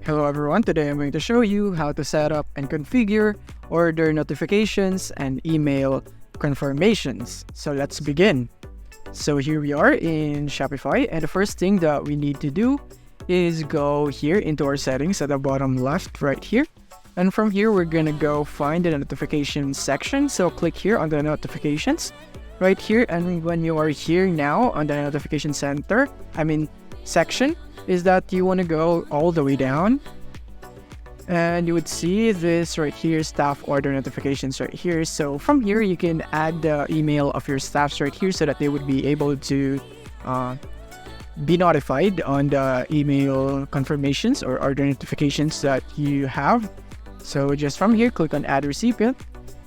Hello everyone, today I'm going to show you how to set up and configure order notifications and email confirmations. So let's begin. So here we are in Shopify, and the first thing that we need to do is go here into our settings at the bottom left right here. And from here, we're gonna go find the notification section. So click here on the notifications right here. And when you are here now on the notification section, is that you want to go all the way down, and you would see this right here, staff order notifications right here. So from here, you can add the email of your staffs right here so that they would be able to be notified on the email confirmations or order notifications that you have. So just from here, click on add recipient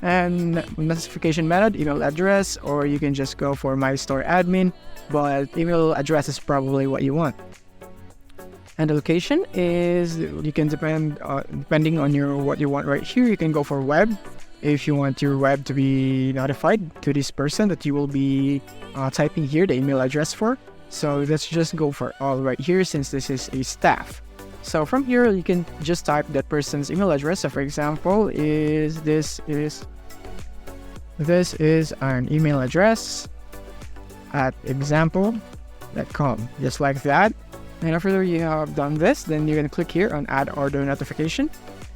and notification method, email address, or you can just go for my store admin, but email address is probably what you want. And the location is, you can depending on what you want right here. You can go for web if you want your web to be notified to this person that you will be typing here the email address for. So let's just go for all right here, since this is a staff. So from here, you can just type that person's email address. So for example, this is an email address at example.com, just like that. And after you have done this, then you're going to click here on add order notification,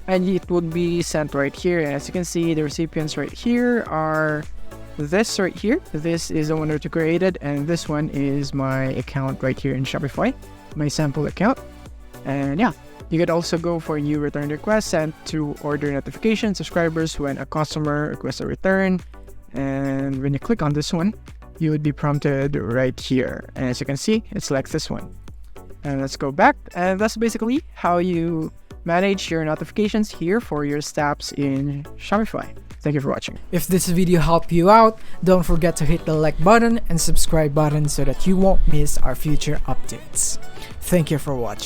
and it would be sent right here. And as you can see, the recipients right here are this right here. This is the one that you created, and this one is my account right here in Shopify, my sample account. And yeah, you could also go for new return request sent to order notification subscribers when a customer requests a return. And when you click on this one, you would be prompted right here. And as you can see, it selects this one. And let's go back, and that's basically how you manage your notifications here for your staffs in Shopify. Thank you for watching. If this video helped you out, don't forget to hit the like button and subscribe button so that you won't miss our future updates. Thank you for watching.